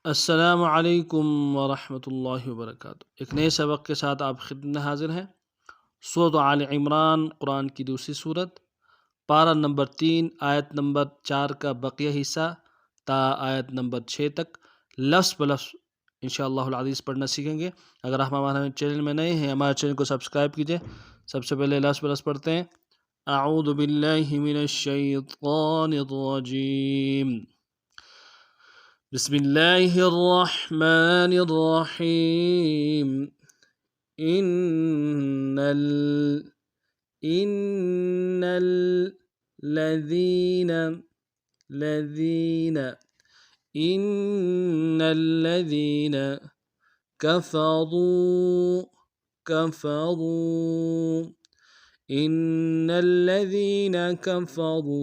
अस्सलामु अलैकुम वरहमतुल्लाहि वबरकातुहू। एक नए सबक के साथ आप खिदमत में हाजिर हैं। सूरत आल इमरान कुरान की दूसरी सूरत, पारा नंबर 3 आयत नंबर 4 का बकिया हिस्सा ता आयत नंबर 6 तक लफ्ज़ ब लफ्ज़ इंशाअल्लाहुल अज़ीज़ पढ़ना सीखेंगे। अगर आप हमारे चैनल में नए हैं, हमारे चैनल को सब्सक्राइब कीजिए। सबसे पहले लफ्ज़ ब लफ्ज़ पढ़ते हैं। अऊज़ु बिल्लाहि मिनश शैतानिर रजीम। बिस्मिल्लाहिर्रहमानिर्रहीम। इन्नल इन्नल लज़ीना लज़ीना इन्नल लज़ीना कफ़रू कफ़रू इन्नल लज़ीना कफ़रू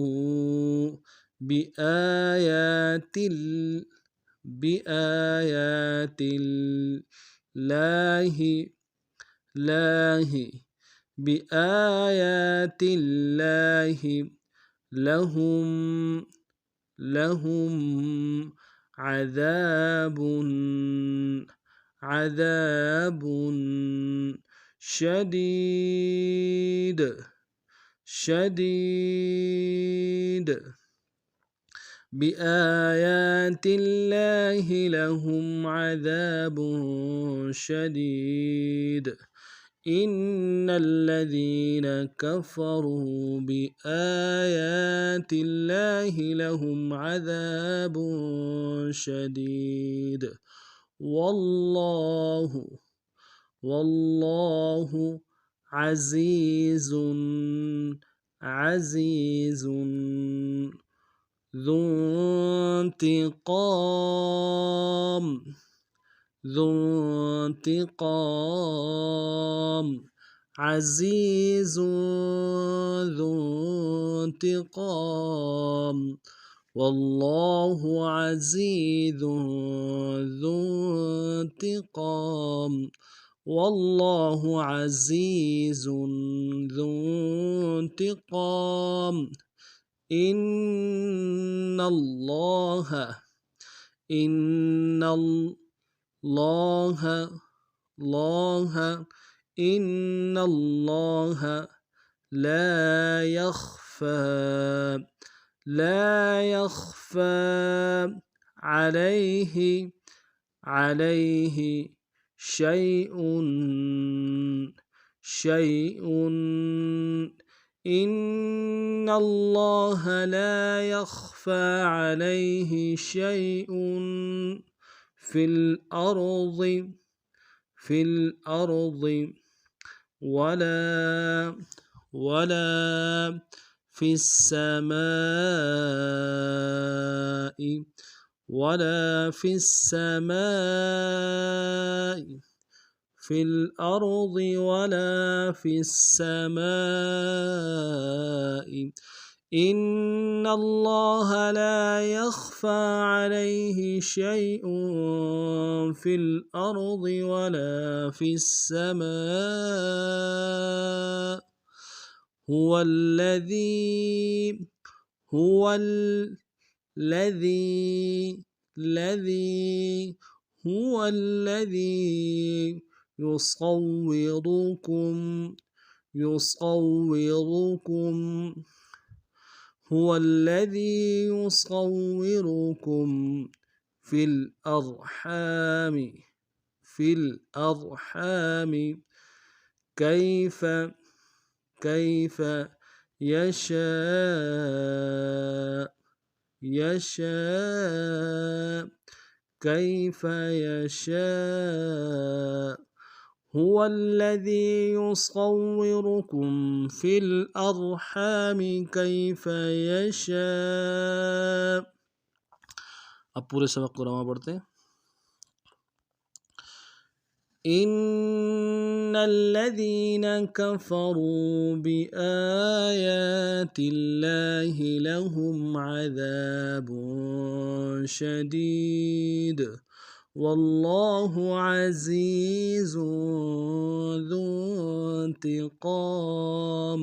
बिआयातिल बिआयातिल्लाहि बिआयातिल्लाहि लहुम लहुम अज़ाबुन अज़ाबुन शदीद शदीद बिआयातिल्लाहि लहुम अज़ाबुन शदीद इन्नल्लज़ीना कफ़रू बिआयातिल्लाहि लहुम अज़ाबुन शदीद वल्लाहु वल्लाहु अज़ीज़ुन अज़ीज़ुन ذو انتقام ذو انتقام عزيز ذو انتقام والله عزيز ذو انتقام والله عزيز ذو انتقام إن الله إن الله إن الله لا يخفى عليه شيء إن الله لا يخفى عليه شيء في الأرض ولا في السماء ولا في السماء في الأرض ولا في السماء إن الله لا يخفى عليه شيء في الأرض ولا في السماء هو الذي هو الذي هو الذي يصوركم هو الذي يصوركم في الأرحام كيف يشاء كيف يشاء هو الذي يصوركم في الأرحام كيف يشاء। अब पूरे सबक को रमा पढ़ते हैं। إن الذين كفروا بآيات الله لهم عذاب شديد والله عزيز ذو انتقام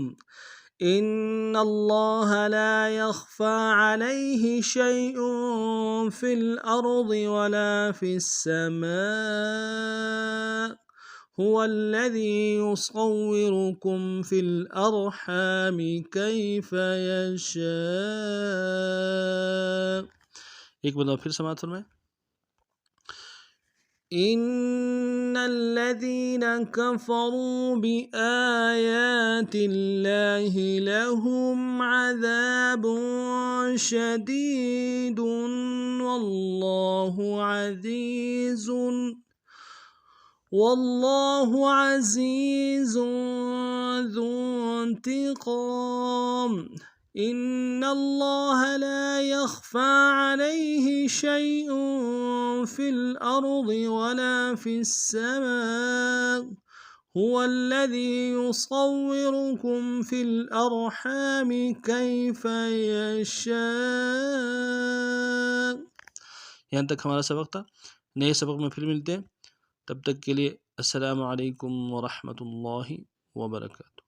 इन्नल्लाह ला यख्फा अलैहि शैउन फिल अर्दि वला फिस समा हुवल्लज़ी युसव्विरुकुम फिल अर्हामि कैफ़ यशा। एक बार फिर समाअत फरमाएं। इन्नल्लज़ीना कफ़रू बिआयातिल्लाहि लहुम अज़ाबुन शदीदुन वल्लाहु अज़ीज़ुन ज़ू इंतिक़ाम। इन्नल्लाह ला यख्फा अलैहि शैउन फिल अर्दि वला फिस समा हुवल्लज़ी युसव्विरुकुम फिल अर्हामि कैफ़ यशा। यहाँ तक हमारा सबक था। नए सबक में फिर मिलते हैं, तब तक के लिए अस्सलामु अलैकुम व रहमतुल्लाहि व बरकातुहू।